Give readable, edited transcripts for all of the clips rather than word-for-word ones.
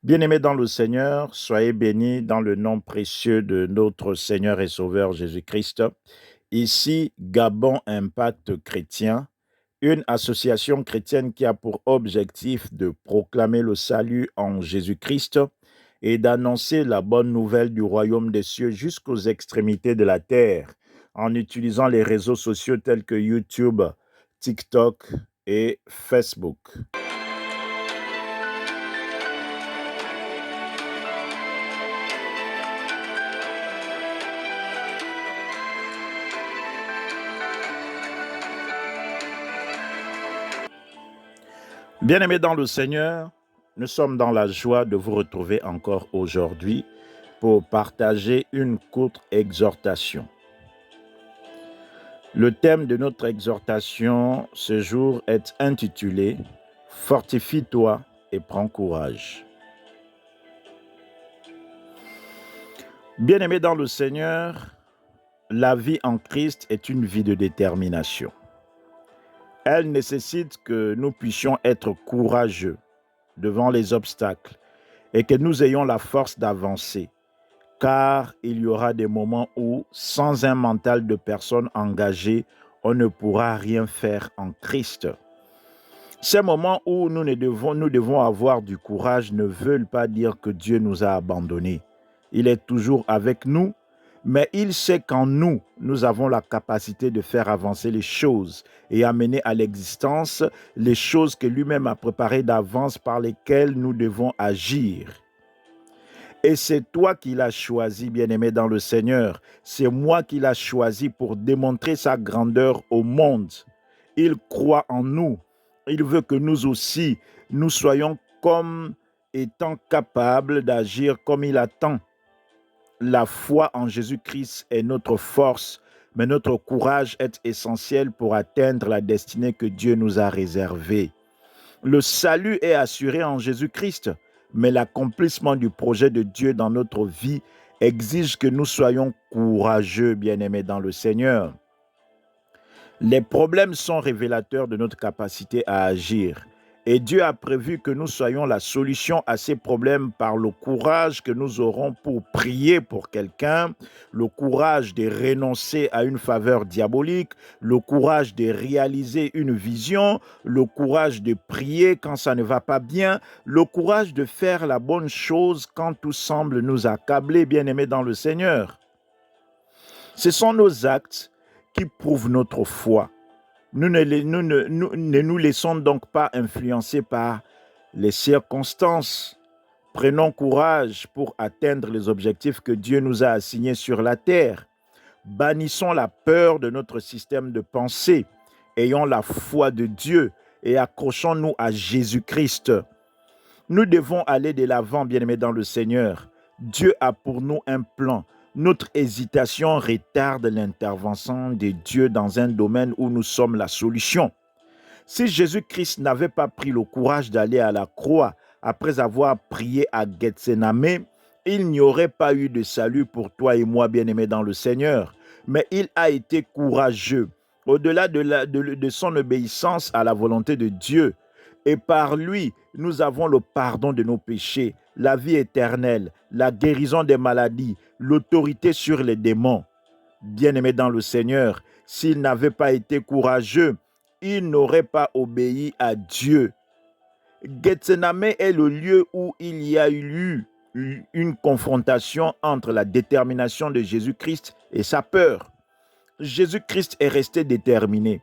Bien-aimés dans le Seigneur, soyez bénis dans le nom précieux de notre Seigneur et Sauveur Jésus-Christ. Ici, Gabon Impact Chrétien, une association chrétienne qui a pour objectif de proclamer le salut en Jésus-Christ et d'annoncer la bonne nouvelle du royaume des cieux jusqu'aux extrémités de la terre en utilisant les réseaux sociaux tels que YouTube, TikTok et Facebook. Bien-aimés dans le Seigneur, nous sommes dans la joie de vous retrouver encore aujourd'hui pour partager une courte exhortation. Le thème de notre exhortation ce jour est intitulé « Fortifie-toi et prends courage ». Bien-aimés dans le Seigneur, la vie en Christ est une vie de détermination. Elle nécessite que nous puissions être courageux devant les obstacles et que nous ayons la force d'avancer, car il y aura des moments où, sans un mental de personnes engagées, on ne pourra rien faire en Christ. Ces moments où nous devons avoir du courage ne veulent pas dire que Dieu nous a abandonnés. Il est toujours avec nous, mais il sait qu'en nous, nous avons la capacité de faire avancer les choses et amener à l'existence les choses que lui-même a préparées d'avance par lesquelles nous devons agir. Et c'est toi qui l'as choisi, bien-aimé dans le Seigneur. C'est moi qui l'ai choisi pour démontrer sa grandeur au monde. Il croit en nous. Il veut que nous aussi, nous soyons comme étant capables d'agir comme il attend. La foi en Jésus-Christ est notre force, mais notre courage est essentiel pour atteindre la destinée que Dieu nous a réservée. Le salut est assuré en Jésus-Christ, mais l'accomplissement du projet de Dieu dans notre vie exige que nous soyons courageux, bien-aimés dans le Seigneur. Les problèmes sont révélateurs de notre capacité à agir. Et Dieu a prévu que nous soyons la solution à ces problèmes par le courage que nous aurons pour prier pour quelqu'un, le courage de renoncer à une faveur diabolique, le courage de réaliser une vision, le courage de prier quand ça ne va pas bien, le courage de faire la bonne chose quand tout semble nous accabler, bien-aimés dans le Seigneur. Ce sont nos actes qui prouvent notre foi. Nous ne nous laissons donc pas influencer par les circonstances. Prenons courage pour atteindre les objectifs que Dieu nous a assignés sur la terre. Bannissons la peur de notre système de pensée. Ayons la foi de Dieu et accrochons-nous à Jésus-Christ. Nous devons aller de l'avant, bien-aimés dans le Seigneur. Dieu a pour nous un plan. Notre hésitation retarde l'intervention de Dieu dans un domaine où nous sommes la solution. Si Jésus-Christ n'avait pas pris le courage d'aller à la croix après avoir prié à Gethsémane, il n'y aurait pas eu de salut pour toi et moi, bien-aimés dans le Seigneur. Mais il a été courageux, au-delà de son obéissance à la volonté de Dieu. Et par lui, nous avons le pardon de nos péchés, la vie éternelle, la guérison des maladies, l'autorité sur les démons. Bien-aimé dans le Seigneur, s'il n'avait pas été courageux, il n'aurait pas obéi à Dieu. Gethsémane est le lieu où il y a eu une confrontation entre la détermination de Jésus-Christ et sa peur. Jésus-Christ est resté déterminé.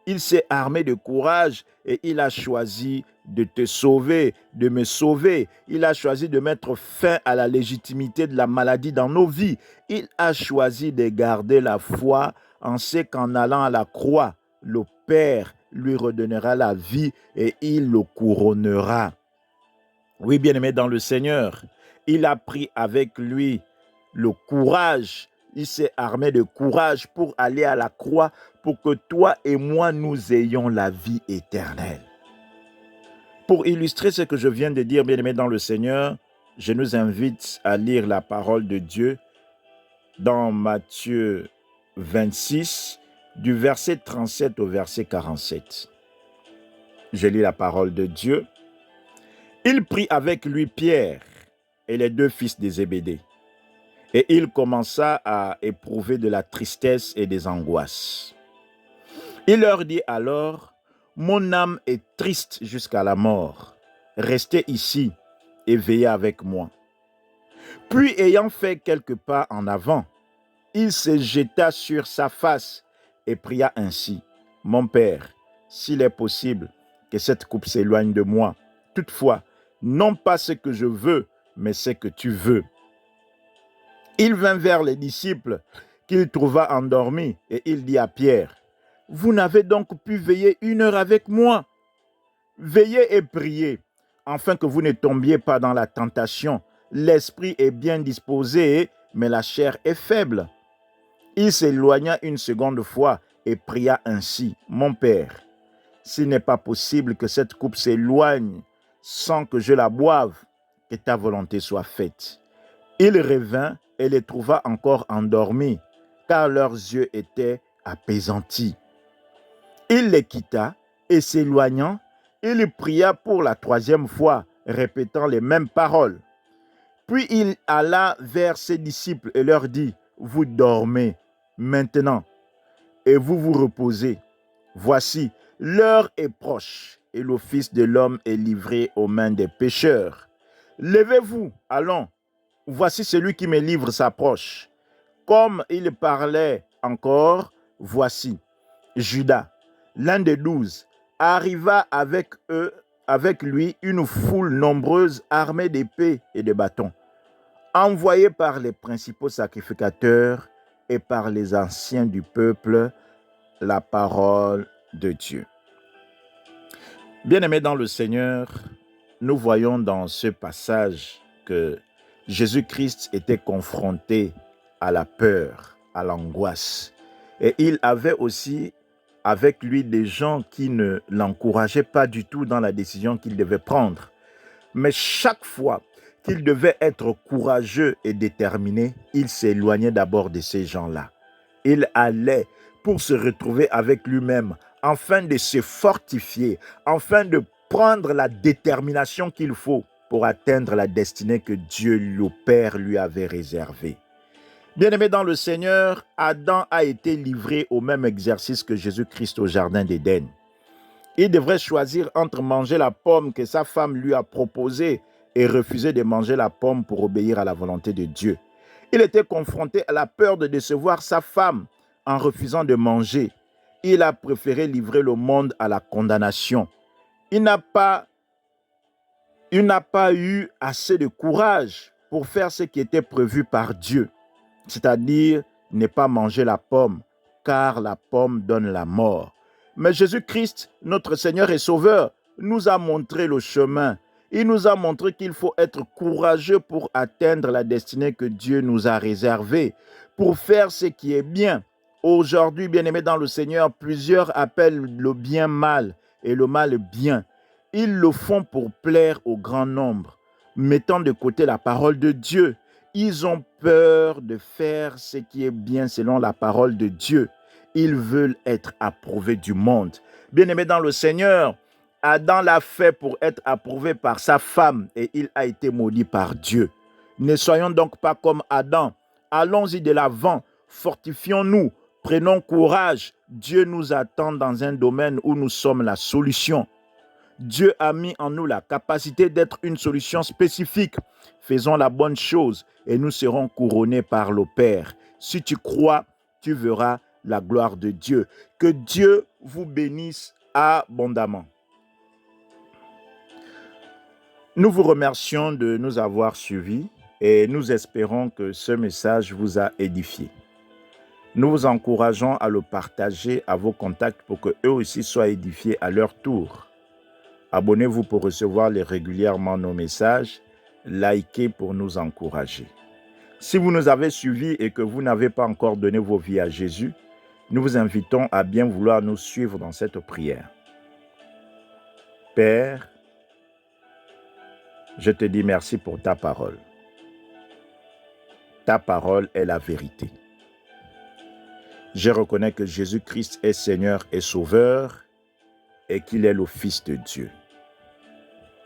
Il s'est armé de courage et il a choisi de te sauver, de me sauver. Il a choisi de mettre fin à la légitimité de la maladie dans nos vies. Il a choisi de garder la foi en ce qu'en allant à la croix, le Père lui redonnera la vie et il le couronnera. Oui, bien-aimé dans le Seigneur, il a pris avec lui le courage. Il s'est armé de courage pour aller à la croix, pour que toi et moi, nous ayons la vie éternelle. Pour illustrer ce que je viens de dire, bien-aimés dans le Seigneur, je nous invite à lire la parole de Dieu dans Matthieu 26, du verset 37 au verset 47. Je lis la parole de Dieu. Il prit avec lui Pierre et les deux fils de Zébédée. Et il commença à éprouver de la tristesse et des angoisses. Il leur dit alors, « Mon âme est triste jusqu'à la mort. Restez ici et veillez avec moi. » Puis, ayant fait quelques pas en avant, il se jeta sur sa face et pria ainsi, « Mon Père, s'il est possible que cette coupe s'éloigne de moi, toutefois, non pas ce que je veux, mais ce que tu veux. » Il vint vers les disciples qu'il trouva endormis et il dit à Pierre, « Vous n'avez donc pu veiller 1 heure avec moi? Veillez et priez, afin que vous ne tombiez pas dans la tentation. L'esprit est bien disposé, mais la chair est faible. » Il s'éloigna une seconde fois et pria ainsi, « Mon Père, s'il n'est pas possible que cette coupe s'éloigne sans que je la boive, que ta volonté soit faite. » Il revint et les trouva encore endormis, car leurs yeux étaient appesantis. Il les quitta et s'éloignant, il pria pour la 3e fois, répétant les mêmes paroles. Puis il alla vers ses disciples et leur dit, « Vous dormez maintenant et vous vous reposez. Voici, l'heure est proche et le Fils de l'homme est livré aux mains des pécheurs. Levez-vous, allons. Voici celui qui me livre s'approche. » Comme il parlait encore, voici, Judas, l'un des 12, arriva avec lui une foule nombreuse armée d'épées et de bâtons, envoyée par les principaux sacrificateurs et par les anciens du peuple, la parole de Dieu. Bien-aimés dans le Seigneur, nous voyons dans ce passage que Jésus-Christ était confronté à la peur, à l'angoisse. Et il avait aussi avec lui des gens qui ne l'encourageaient pas du tout dans la décision qu'il devait prendre. Mais chaque fois qu'il devait être courageux et déterminé, il s'éloignait d'abord de ces gens-là. Il allait pour se retrouver avec lui-même, afin de se fortifier, afin de prendre la détermination qu'il faut pour atteindre la destinée que Dieu, le Père, lui avait réservée. Bien-aimé dans le Seigneur, Adam a été livré au même exercice que Jésus-Christ au jardin d'Éden. Il devrait choisir entre manger la pomme que sa femme lui a proposée et refuser de manger la pomme pour obéir à la volonté de Dieu. Il était confronté à la peur de décevoir sa femme en refusant de manger. Il a préféré livrer le monde à la condamnation. Il n'a pas eu assez de courage pour faire ce qui était prévu par Dieu, c'est-à-dire ne pas manger la pomme, car la pomme donne la mort. Mais Jésus-Christ, notre Seigneur et Sauveur, nous a montré le chemin. Il nous a montré qu'il faut être courageux pour atteindre la destinée que Dieu nous a réservée, pour faire ce qui est bien. Aujourd'hui, bien-aimés dans le Seigneur, plusieurs appellent le bien mal et le mal bien. Ils le font pour plaire au grand nombre, mettant de côté la parole de Dieu. Ils ont peur de faire ce qui est bien selon la parole de Dieu. Ils veulent être approuvés du monde. Bien-aimés dans le Seigneur, Adam l'a fait pour être approuvé par sa femme et il a été maudit par Dieu. Ne soyons donc pas comme Adam. Allons-y de l'avant, fortifions-nous, prenons courage. Dieu nous attend dans un domaine où nous sommes la solution. Dieu a mis en nous la capacité d'être une solution spécifique. Faisons la bonne chose et nous serons couronnés par le Père. Si tu crois, tu verras la gloire de Dieu. Que Dieu vous bénisse abondamment. Nous vous remercions de nous avoir suivis et nous espérons que ce message vous a édifié. Nous vous encourageons à le partager à vos contacts pour qu'eux aussi soient édifiés à leur tour. Abonnez-vous pour recevoir régulièrement nos messages. Likez pour nous encourager. Si vous nous avez suivis et que vous n'avez pas encore donné vos vies à Jésus, nous vous invitons à bien vouloir nous suivre dans cette prière. Père, je te dis merci pour ta parole. Ta parole est la vérité. Je reconnais que Jésus-Christ est Seigneur et Sauveur et qu'il est le Fils de Dieu.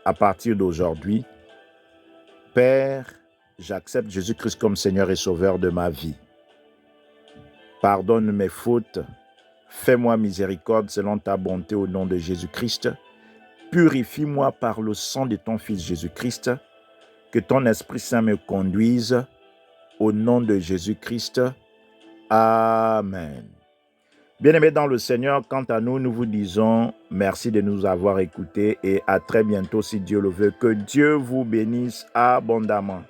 à partir d'aujourd'hui, Père, j'accepte Jésus-Christ comme Seigneur et Sauveur de ma vie. Pardonne mes fautes, fais-moi miséricorde selon ta bonté au nom de Jésus-Christ. Purifie-moi par le sang de ton Fils Jésus-Christ, que ton Esprit Saint me conduise au nom de Jésus-Christ. Amen. Bien-aimés dans le Seigneur, quant à nous, nous vous disons merci de nous avoir écoutés et à très bientôt si Dieu le veut. Que Dieu vous bénisse abondamment.